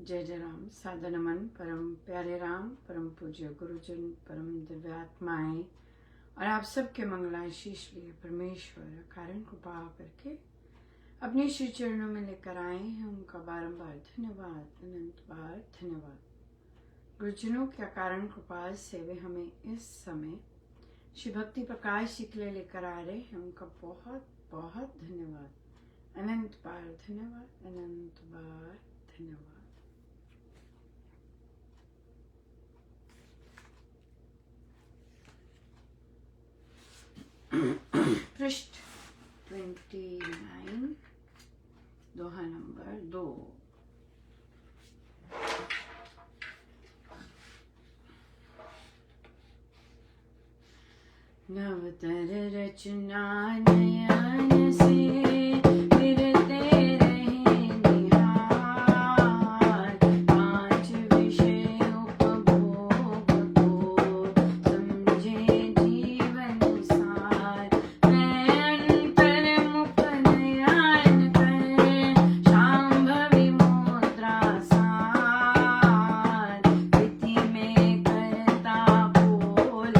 जय जय राम। सादर नमन परम प्यारे राम, परम पूज्य गुरुजन, परम दिव्यात्माएं और आप सबके मंगलाशीष लिए परमेश्वर कारण कृपा करके अपने श्री चरणों में लेकर आए हैं। उनका बारंबार धन्यवाद, अनंत बार धन्यवाद। गुरुजनों के कारण कृपा से वे हमें इस समय श्री भक्ति प्रकाश जी के लिए लेकर आ रहे हैं। उनका बहुत बहुत धन्यवाद, अनंत बार धन्यवाद, अनंत बार धन्यवाद। पृष्ठ 29, दोहा नंबर 2। नवतर रचना नयन से फिरते रहे निहार, पांच विषय उपभोग को समझे जीवन सार। मैं अंतर्मुख नयन कर शांभवी मुद्रा सार, प्रीति में करता बोल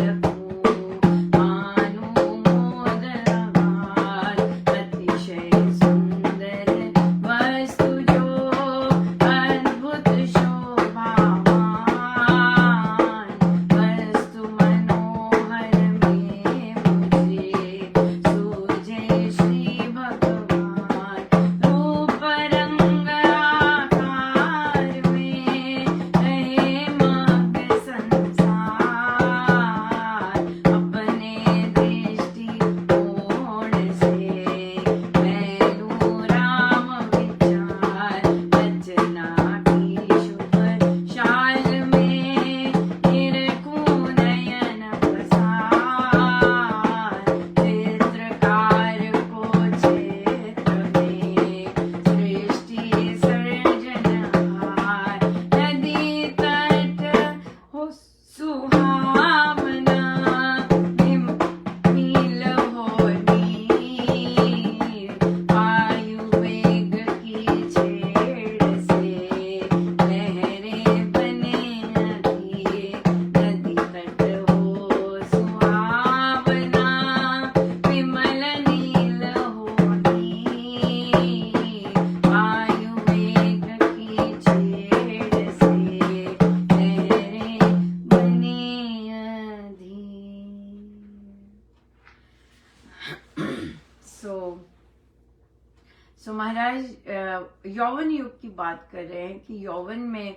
सो महाराज यौवन युग की बात कर रहे हैं कि यौवन में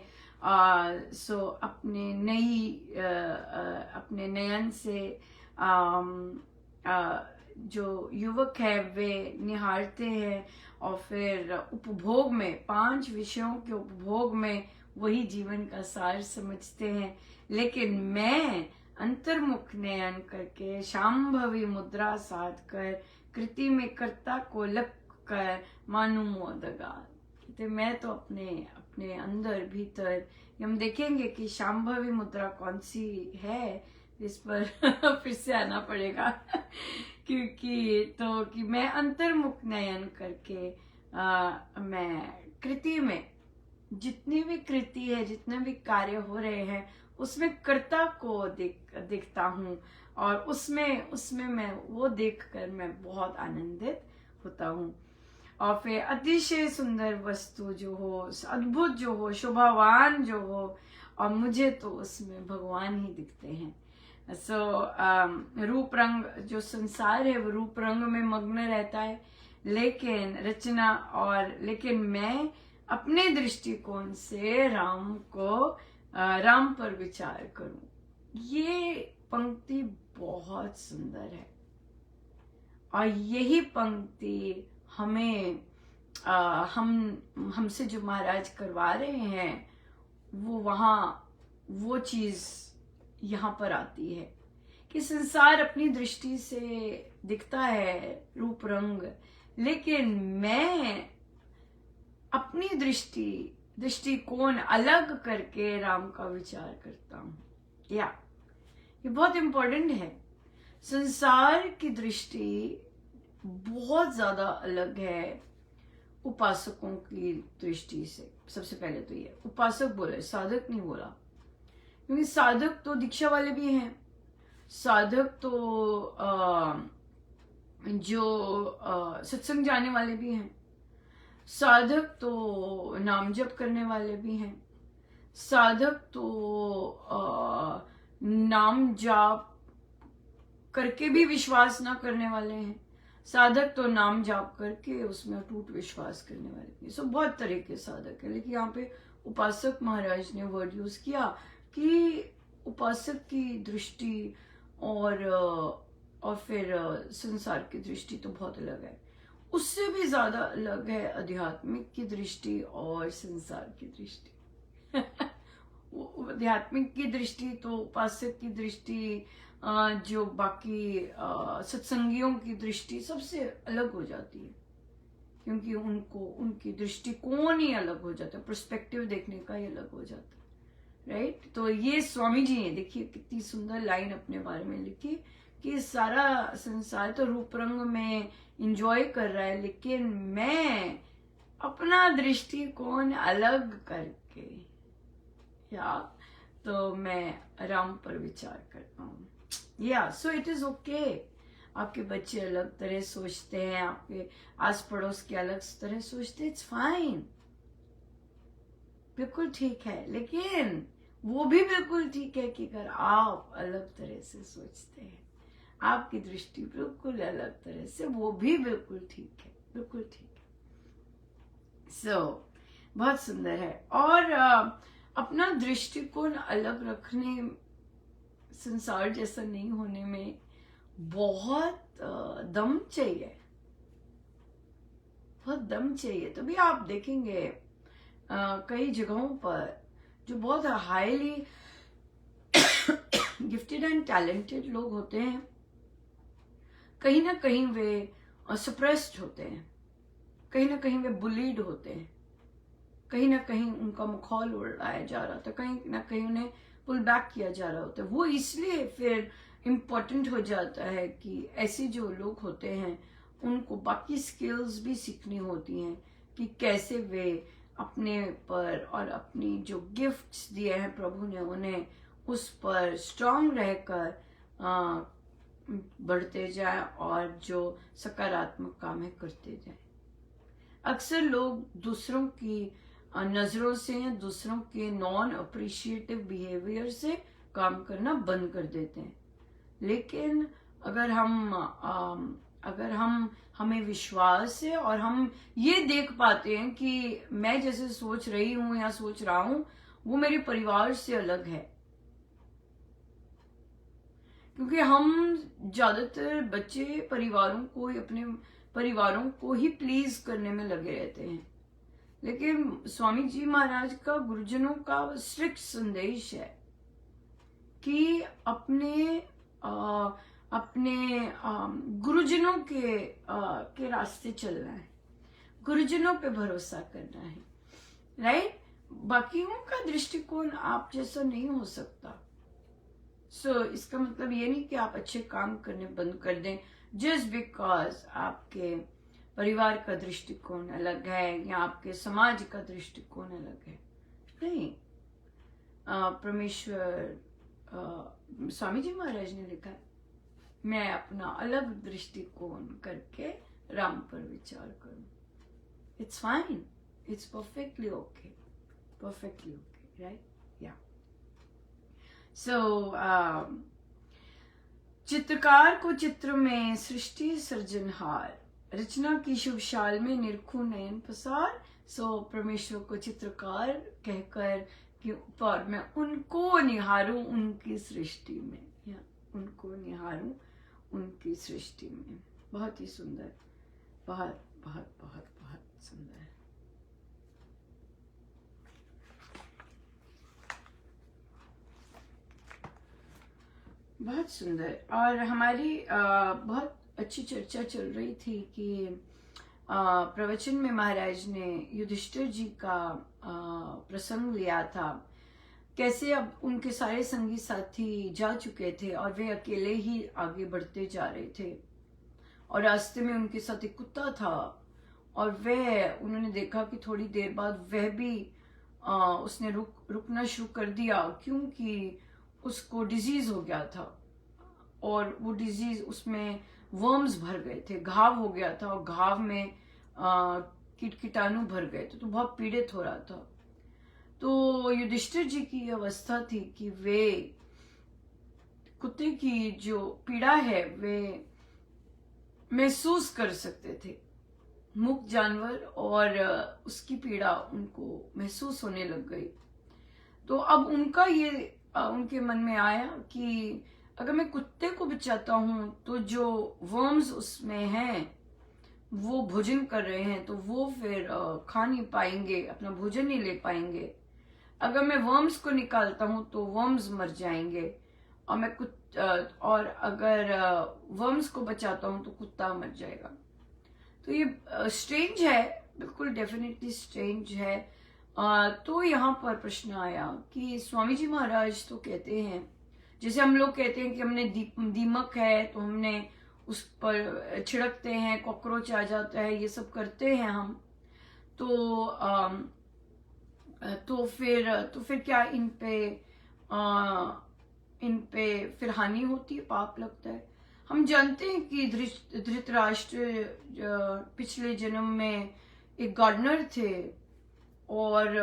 अपने नयन से जो युवक है वे निहारते हैं और फिर उपभोग में, 5 विषयों के उपभोग में वही जीवन का सार समझते हैं। लेकिन मैं अंतर्मुख नयन करके शांभवी मुद्रा साध कर कृति में कर्ता को लग कर मानू मोदगा। तो मैं तो अपने अंदर भीतर, हम देखेंगे कि शांभवी मुद्रा कौन सी है, इस पर फिर से आना पड़ेगा कि मैं अंतर्मुख नयन करके मैं कृति में, जितनी भी कृति है, जितने भी कार्य हो रहे हैं उसमें कर्ता को दिखता हूँ और उसमें मैं वो देखकर मैं बहुत आनंदित होता हूँ। और फिर अतिशय सुंदर वस्तु जो हो, अद्भुत जो हो, शोभावान जो हो, और मुझे तो उसमें भगवान ही दिखते हैं। रूप रंग, जो संसार है वो रूप रंग में मग्न रहता है, लेकिन मैं अपने दृष्टिकोण से राम पर विचार करूं। ये पंक्ति बहुत सुंदर है और यही पंक्ति हमें हमसे जो महाराज करवा रहे हैं वो चीज यहाँ पर आती है कि संसार अपनी दृष्टि से दिखता है रूप रंग, लेकिन मैं अपनी दृष्टिकोण अलग करके राम का विचार करता हूँ। ये बहुत इंपॉर्टेंट है। संसार की दृष्टि बहुत ज्यादा अलग है, उपासकों की दृष्टि से। सबसे पहले तो ये उपासक बोले, साधक नहीं बोला, क्योंकि साधक तो दीक्षा वाले भी हैं, साधक तो जो सत्संग जाने वाले भी हैं, साधक तो नाम जप करने वाले भी हैं, साधक तो नाम जाप करके भी विश्वास ना करने वाले हैं, साधक तो नाम जाप करके उसमें अटूट विश्वास करने वाले भी। सो बहुत तरह के साधक है, लेकिन यहाँ पे उपासक महाराज ने वर्ड यूज किया कि उपासक की दृष्टि और फिर संसार की दृष्टि तो बहुत अलग है, उससे भी ज्यादा अलग है आध्यात्मिक की दृष्टि और संसार की दृष्टि। आध्यात्मिक की दृष्टि तो उपासक की दृष्टि, जो बाकी सत्संगियों की दृष्टि सबसे अलग हो जाती है, क्योंकि उनकी दृष्टिकोण ही अलग हो जाता है, पर्सपेक्टिव देखने का ही अलग हो जाता है, राइट। तो ये स्वामी जी ने देखिए कितनी सुंदर लाइन अपने बारे में लिखी कि सारा संसार तो रूप रंग में इंजॉय कर रहा है, लेकिन मैं अपना दृष्टिकोण अलग करके, या तो मैं राम पर विचार करता हूँ। या सो इट इज ओके। आपके बच्चे अलग तरह सोचते हैं, आपके आस पड़ोस के अलग तरह सोचते हैं, इट्स फाइन, बिल्कुल ठीक है। लेकिन वो भी बिल्कुल ठीक है कि अगर आप अलग तरह से सोचते हैं, आपकी दृष्टि बिल्कुल अलग तरह से, वो भी बिल्कुल ठीक है, बिल्कुल ठीक है। सो बहुत सुंदर है। और अपना दृष्टिकोण अलग रखने, संसार जैसा नहीं होने में बहुत दम चाहिए, बहुत दम चाहिए। तभी आप देखेंगे कई जगहों पर जो बहुत हाईली गिफ्टेड एंड टैलेंटेड लोग होते हैं, कहीं ना कहीं वे सप्रेस्ड होते हैं, कहीं ना कहीं वे बुलीड होते हैं, कहीं ना कहीं उनका मखौल उड़ाया जा रहा था, कहीं ना कहीं उन्हें पुल बैक किया जा रहा होता है। वो इसलिए फिर इम्पोर्टेंट हो जाता है कि ऐसे जो लोग होते हैं उनको बाकी स्किल्स भी सीखनी होती हैं कि कैसे वे अपने पर और अपनी जो गिफ्ट्स दिए हैं प्रभु ने उन्हें, उस पर स्ट्रांग रहकर बढ़ते जाए और जो सकारात्मक काम है करते जाए। अक्सर लोग दूसरों की नजरों से, दूसरों के नॉन अप्रिशिएटिव बिहेवियर से काम करना बंद कर देते हैं। लेकिन अगर हमें विश्वास है और हम ये देख पाते हैं कि मैं जैसे सोच रही हूं या सोच रहा हूं वो मेरे परिवार से अलग है, क्योंकि हम ज्यादातर बच्चे अपने परिवारों को ही प्लीज करने में लगे रहते हैं। लेकिन स्वामी जी महाराज का, गुरुजनों का स्ट्रिक्ट संदेश है कि अपने गुरुजनों के रास्ते चलना है, गुरुजनों पे भरोसा करना है, राइट। बाकियों का दृष्टिकोण आप जैसा नहीं हो सकता। सो इसका मतलब ये नहीं कि आप अच्छे काम करने बंद कर दें जस्ट बिकॉज आपके परिवार का दृष्टिकोण अलग है या आपके समाज का दृष्टिकोण अलग है। नहीं, परमेश्वर स्वामी जी महाराज ने लिखा है, मैं अपना अलग दृष्टिकोण करके राम पर विचार करूं। It's fine, it's perfectly okay, perfectly okay, right. या सो चित्रकार को चित्र में सृष्टि सृजनहार, रचना की शुभ शाल में निरखूं नयन पसार। सो परमेश्वर को चित्रकार कहकर कि पर मैं उनको निहारूं उनकी सृष्टि में, या उनको निहारूं उनकी सृष्टि में। बहुत ही सुंदर, बहुत बहुत बहुत बहुत सुंदर। बहुत सुंदर। और हमारी बहुत अच्छी चर्चा चल रही थी कि प्रवचन में महाराज ने युधिष्ठिर जी का प्रसंग लिया था, कैसे अब उनके सारे संगी साथी जा चुके थे और वे अकेले ही आगे बढ़ते जा रहे थे, और रास्ते में उनके साथ एक कुत्ता था और वह उन्होंने देखा कि थोड़ी देर बाद वह भी उसने रुकना शुरू कर दिया, क्योंकि उसको डिजीज हो गया था और वो डिजीज उसमें वर्म्स भर गए थे, घाव हो गया था और घाव में कीटाणु भर गए थे, तो बहुत पीड़ित हो रहा था। तो युधिष्ठिर जी की अवस्था थी कि वे कुत्ते की जो पीड़ा है वे महसूस कर सकते थे, मूक जानवर, और उसकी पीड़ा उनको महसूस होने लग गई। तो अब उनका ये उनके मन में आया कि अगर मैं कुत्ते को बचाता हूं तो जो वर्म्स उसमें हैं वो भोजन कर रहे हैं, तो वो फिर खा नहीं पाएंगे, अपना भोजन नहीं ले पाएंगे। अगर मैं वर्म्स को निकालता हूं तो वर्म्स मर जाएंगे, और अगर वर्म्स को बचाता हूं तो कुत्ता मर जाएगा। तो ये स्ट्रेंज है, बिल्कुल डेफिनेटली स्ट्रेंज है। तो यहाँ पर प्रश्न आया कि स्वामी जी महाराज तो कहते हैं, जैसे हम लोग कहते हैं कि हमने दीमक है तो हमने उस पर छिड़कते हैं, कॉकरोच आ जाता है, ये सब करते हैं हम, तो फिर क्या इन पे फिर हानि होती है, पाप लगता है। हम जानते हैं कि धृतराष्ट्र पिछले जन्म में एक गार्डनर थे और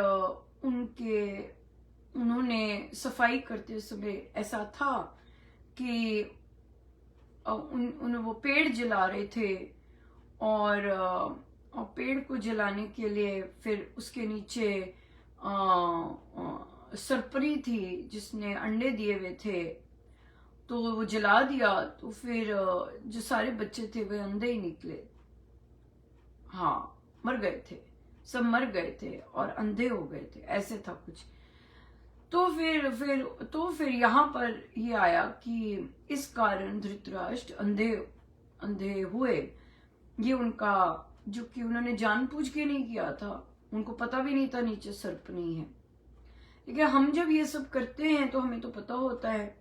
उन्होंने सफाई करते समय ऐसा था कि वो पेड़ जला रहे थे और पेड़ को जलाने के लिए फिर उसके नीचे सरपरी थी जिसने अंडे दिए हुए थे, तो वो जला दिया, तो फिर जो सारे बच्चे थे वे अंधे ही निकले, हाँ मर गए थे, सब मर गए थे और अंधे हो गए थे, ऐसे था कुछ। तो फिर यहाँ पर ये आया कि इस कारण धृतराष्ट्र अंधे हुए। ये उनका, जो कि उन्होंने जानबूझ के नहीं किया था, उनको पता भी नहीं था नीचे सर्प नहीं है। लेकिन हम जब ये सब करते हैं तो हमें तो पता होता है।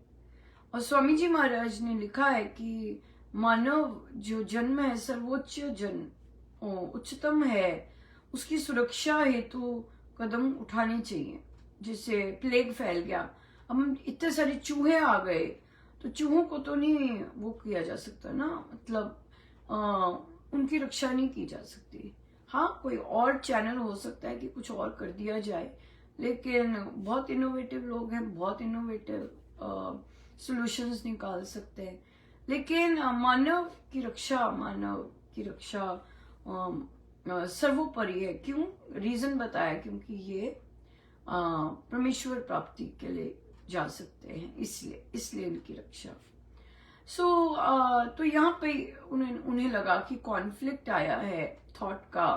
और स्वामी जी महाराज ने लिखा है कि मानव जो जन्म है सर्वोच्च जन्म उच्चतम है, उसकी सुरक्षा हेतु कदम उठाने चाहिए। जैसे प्लेग फैल गया, अब इतने सारे चूहे आ गए, तो चूहों को तो नहीं वो किया जा सकता ना, मतलब उनकी रक्षा नहीं की जा सकती। हाँ, कोई और चैनल हो सकता है कि कुछ और कर दिया जाए, लेकिन बहुत इनोवेटिव लोग हैं, बहुत इनोवेटिव सॉल्यूशंस निकाल सकते हैं। लेकिन मानव की रक्षा सर्वोपरि है। क्यों? रीजन बताया, क्योंकि ये परमेश्वर प्राप्ति के लिए जा सकते हैं, इसलिए इनकी रक्षा। तो यहाँ पे उन्हें लगा कि कॉन्फ्लिक्ट आया है थॉट का,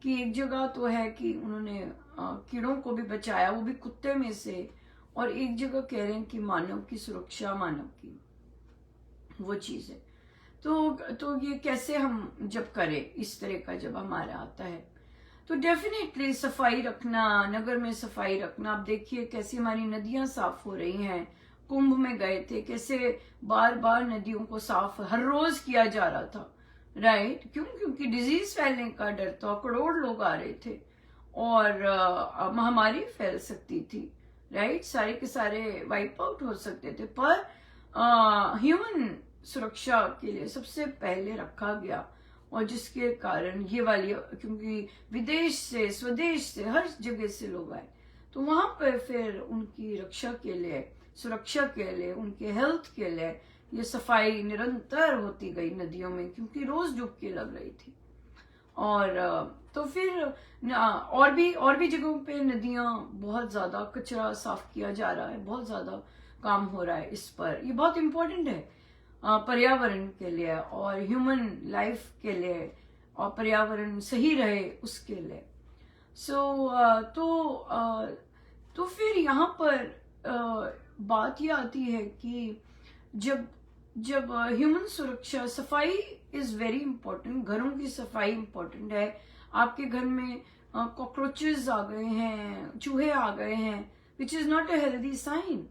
कि एक जगह तो है कि उन्होंने कीड़ों को भी बचाया, वो भी कुत्ते में से, और एक जगह कह रहे हैं कि मानव की सुरक्षा, मानव की वो चीज है। तो ये कैसे हम जब करें, इस तरह का जब हमारा आता है, तो डेफिनेटली सफाई रखना, नगर में सफाई रखना। आप देखिए कैसी हमारी नदियां साफ हो रही हैं। कुंभ में गए थे, कैसे बार बार नदियों को साफ हर रोज किया जा रहा था, राइट? क्यों? क्योंकि डिजीज फैलने का डर था, करोड़ लोग आ रहे थे और महामारी फैल सकती थी, राइट? सारे के सारे वाइप आउट हो सकते थे, पर ह्यूमन सुरक्षा के लिए सबसे पहले रखा गया, और जिसके कारण ये वाली, क्योंकि विदेश से, स्वदेश से, हर जगह से लोग आए, तो वहां पर फिर उनकी रक्षा के लिए, सुरक्षा के लिए, उनके हेल्थ के लिए ये सफाई निरंतर होती गई नदियों में, क्योंकि रोज डुबकी लग रही थी। और तो फिर और भी जगहों पे नदियां, बहुत ज्यादा कचरा साफ किया जा रहा है, बहुत ज्यादा काम हो रहा है इस पर। ये बहुत इंपॉर्टेंट है पर्यावरण के लिए और ह्यूमन लाइफ के लिए, और पर्यावरण सही रहे उसके लिए। तो फिर यहाँ पर बात ये आती है कि जब ह्यूमन सुरक्षा, सफाई इज वेरी इंपॉर्टेंट। घरों की सफाई इंपॉर्टेंट है। आपके घर में कॉकरोचेस आ गए हैं, चूहे आ गए हैं, which is not a healthy sign.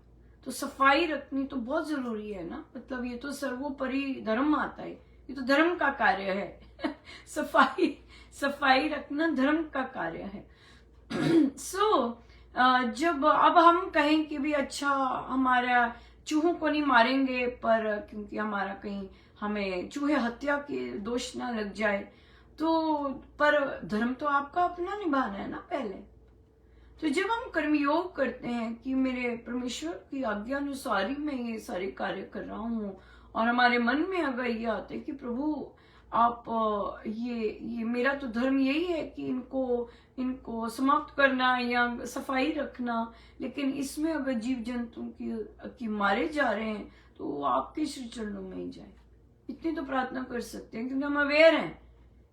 तो सफाई रखनी तो बहुत जरूरी है ना, मतलब ये तो सर्वोपरि धर्म आता है, ये तो धर्म का कार्य है। सफाई रखना धर्म का कार्य है। जब अब हम कहें कि भी अच्छा हमारा चूहों को नहीं मारेंगे, पर क्योंकि हमारा कहीं हमें चूहे हत्या के दोष ना लग जाए, तो पर धर्म तो आपका अपना निभाना है ना पहले। तो जब हम कर्मयोग करते हैं कि मेरे परमेश्वर की आज्ञा अनुसार ही मैं ये सारे कार्य कर रहा हूँ, और हमारे मन में अगर ये आता है कि प्रभु आप ये मेरा तो धर्म यही है कि इनको समाप्त करना या सफाई रखना, लेकिन इसमें अगर जीव जंतु की मारे जा रहे हैं तो वो आपके श्री चरणों में ही जाए, इतनी तो प्रार्थना कर सकते हैं, क्योंकि हम अवेयर हैं,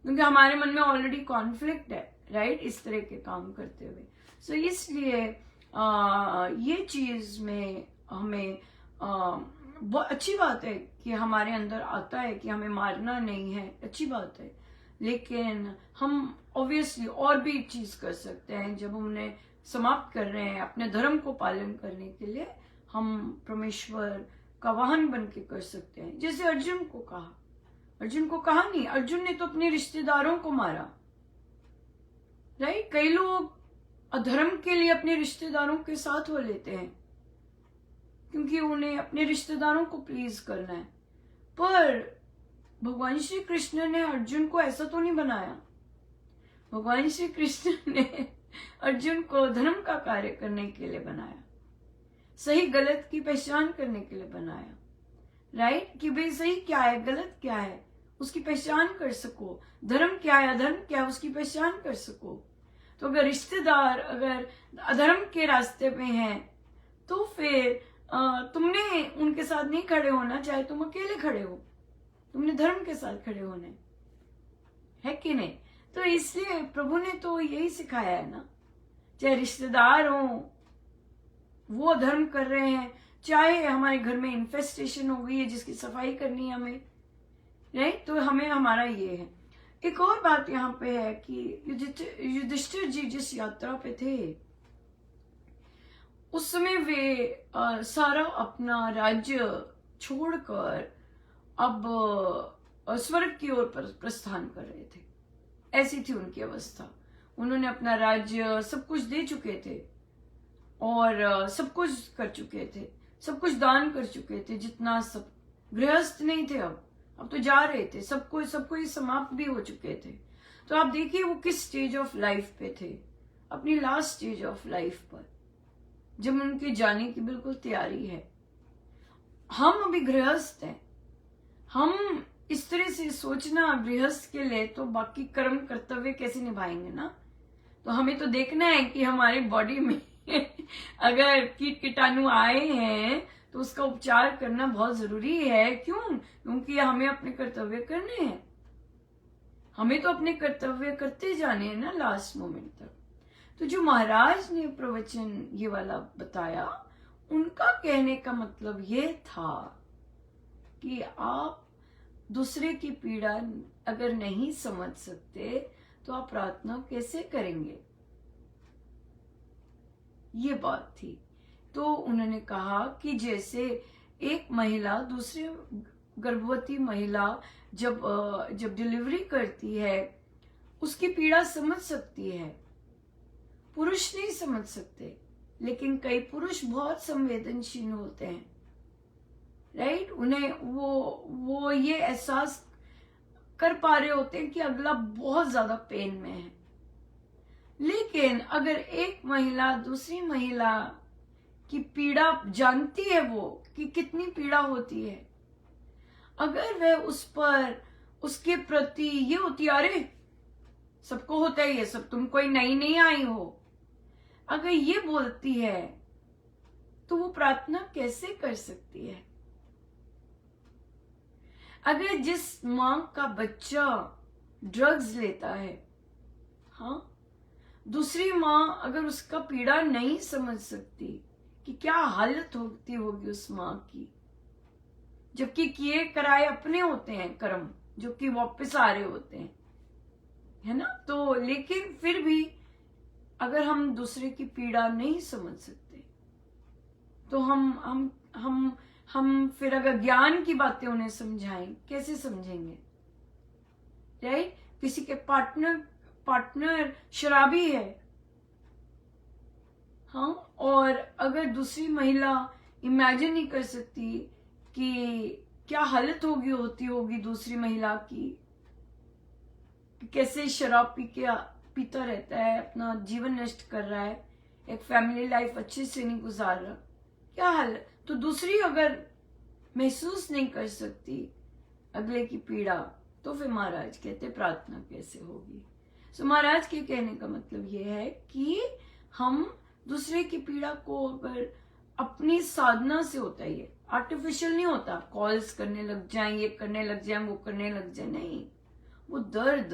क्योंकि हमारे मन में ऑलरेडी कॉन्फ्लिक्ट है, राइट, इस तरह के काम करते हुए। सो इसलिए ये चीज में हमें बहुत अच्छी बात है कि हमारे अंदर आता है कि हमें मारना नहीं है, अच्छी बात है, लेकिन हम ऑब्वियसली और भी चीज कर सकते हैं। जब हम उन्हें समाप्त कर रहे हैं अपने धर्म को पालन करने के लिए, हम परमेश्वर का वाहन बन के कर सकते हैं। जैसे अर्जुन को कहा नहीं, अर्जुन ने तो अपने रिश्तेदारों को मारा, राइट। कई लोग अधर्म के लिए अपने रिश्तेदारों के साथ हो लेते हैं क्योंकि उन्हें अपने रिश्तेदारों को प्लीज करना है, पर भगवान श्री कृष्ण ने अर्जुन को ऐसा तो नहीं बनाया। भगवान श्री कृष्ण ने अर्जुन को धर्म का कार्य करने के लिए बनाया, सही गलत की पहचान करने के लिए बनाया, राइट, कि भाई सही क्या है गलत क्या है उसकी पहचान कर सको, धर्म क्या है अधर्म क्या है उसकी पहचान कर सको। तो अगर रिश्तेदार अगर अधर्म के रास्ते पे हैं तो फिर तुमने उनके साथ नहीं खड़े होना, चाहे तुम अकेले खड़े हो, तुमने धर्म के साथ खड़े होने, है कि नहीं। तो इसलिए प्रभु ने तो यही सिखाया है ना, चाहे रिश्तेदार हो वो धर्म कर रहे हैं, चाहे हमारे घर में इन्फेस्टेशन हो गई है जिसकी सफाई करनी है हमें, राइट, तो हमें हमारा ये है। एक और बात यहाँ पे है कि युधिष्ठिर जी जिस यात्रा पे थे उस समय वे सारा अपना राज्य छोड़कर अब स्वर्ग की ओर प्रस्थान कर रहे थे, ऐसी थी उनकी अवस्था। उन्होंने अपना राज्य सब कुछ दे चुके थे और सब कुछ कर चुके थे, सब कुछ दान कर चुके थे, जितना सब गृहस्थ नहीं थे, अब तो जा रहे थे, सब कुछ समाप्त भी हो चुके थे। तो आप देखिए वो किस स्टेज ऑफ लाइफ पे थे, अपनी लास्ट स्टेज ऑफ लाइफ पर, जब उनके जाने की बिल्कुल तैयारी है। हम अभी गृहस्थ हैं, हम इस तरह से सोचना गृहस्थ के लिए तो बाकी कर्म कर्तव्य कैसे निभाएंगे ना। तो हमें तो देखना है कि हमारे बॉडी में अगर कीट कीटाणु आए हैं तो उसका उपचार करना बहुत जरूरी है। क्यों? क्योंकि हमें अपने कर्तव्य करने हैं, हमें तो अपने कर्तव्य करते जाने हैं ना लास्ट मोमेंट तक। तो जो महाराज ने प्रवचन ये वाला बताया, उनका कहने का मतलब ये था कि आप दूसरे की पीड़ा अगर नहीं समझ सकते तो आप प्रार्थना कैसे करेंगे, ये बात थी। तो उन्होंने कहा कि जैसे एक महिला दूसरी गर्भवती महिला जब डिलीवरी करती है उसकी पीड़ा समझ सकती है, पुरुष नहीं समझ सकते, लेकिन कई पुरुष बहुत संवेदनशील होते हैं, राइट। उन्हें वो ये एहसास कर पा रहे होते हैं कि अगला बहुत ज्यादा पेन में है। लेकिन अगर एक महिला दूसरी महिला की पीड़ा जानती है, वो कि कितनी पीड़ा होती है, अगर वह उस पर उसके प्रति ये होती, अरे सबको होता है ये सब, तुम कोई नई नहीं आई हो, अगर ये बोलती है तो वो प्रार्थना कैसे कर सकती है। अगर जिस मां का बच्चा ड्रग्स लेता है, हाँ, दूसरी मां अगर उसका पीड़ा नहीं समझ सकती कि क्या हालत होती होगी उस मां की, जबकि किए कराए अपने होते हैं कर्म जो कि वापस आ रहे होते हैं, है ना। तो लेकिन फिर भी अगर हम दूसरे की पीड़ा नहीं समझ सकते तो हम फिर अगर ज्ञान की बातें उन्हें समझाएं, कैसे समझेंगे, राइट। किसी के पार्टनर पार्टनर शराबी है, हाँ, और अगर दूसरी महिला इमेजिन नहीं कर सकती कि क्या हालत होती होगी दूसरी महिला की, कैसे शराब पीता रहता है, अपना जीवन नष्ट कर रहा है, एक फैमिली लाइफ अच्छे से नहीं गुजार रहा, क्या हाल है। तो दूसरी अगर महसूस नहीं कर सकती अगले की पीड़ा, तो फिर महाराज कहते प्रार्थना कैसे होगी। सो महाराज के कहने का मतलब ये है कि हम दूसरे की पीड़ा को अगर अपनी साधना से, होता है ये आर्टिफिशियल नहीं होता, कॉल्स करने लग जाएं, ये करने लग जाएं, वो करने लग जाए, नहीं, वो दर्द,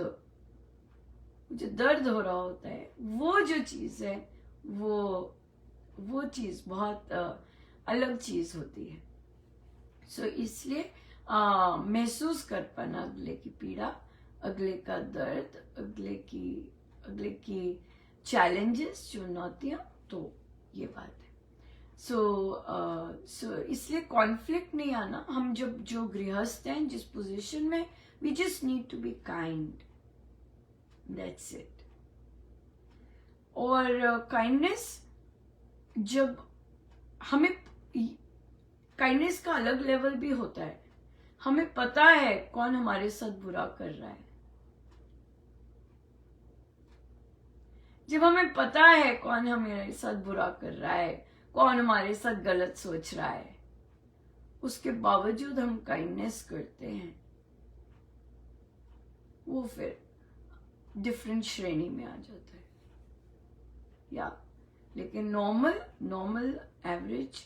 जो दर्द हो रहा होता है, वो जो चीज है, वो चीज बहुत अलग चीज होती है। सो इसलिए महसूस कर पाना अगले की पीड़ा, अगले का दर्द, अगले की चैलेंजेस, चुनौतियां, तो ये बात है। सो इसलिए कॉन्फ्लिक्ट नहीं आना। हम जब जो गृहस्थ हैं, जिस पोजीशन में, we just need to be kind, that's it. और काइंडनेस, जब हमें, काइंडनेस का अलग लेवल भी होता है। हमें पता है कौन हमारे साथ बुरा कर रहा है। जब हमें पता है कौन हमारे साथ बुरा कर रहा है, कौन हमारे साथ गलत सोच रहा है, उसके बावजूद हम काइंडनेस करते हैं, वो फिर डिफरेंट श्रेणी में आ जाता है। या लेकिन नॉर्मल एवरेज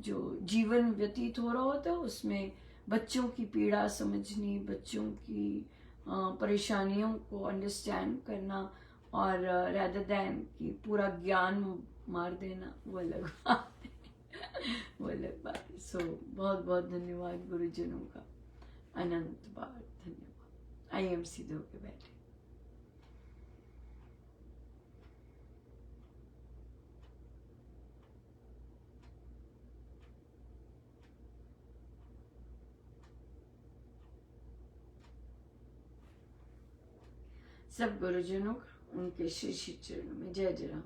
जो जीवन व्यतीत हो रहा होता है, उसमें बच्चों की पीड़ा समझनी, बच्चों की परेशानियों को अंडरस्टैंड करना, और रेदर देन कि पूरा ज्ञान मार देना, वो अलग बात है, वो अलग बात है। सो बहुत बहुत धन्यवाद गुरुजनों का, अनंत बार धन्यवाद। आई एम सीधे होके बैठे। सब गुरुजनों का उनके श्री श्री चरणों में जय जय राम।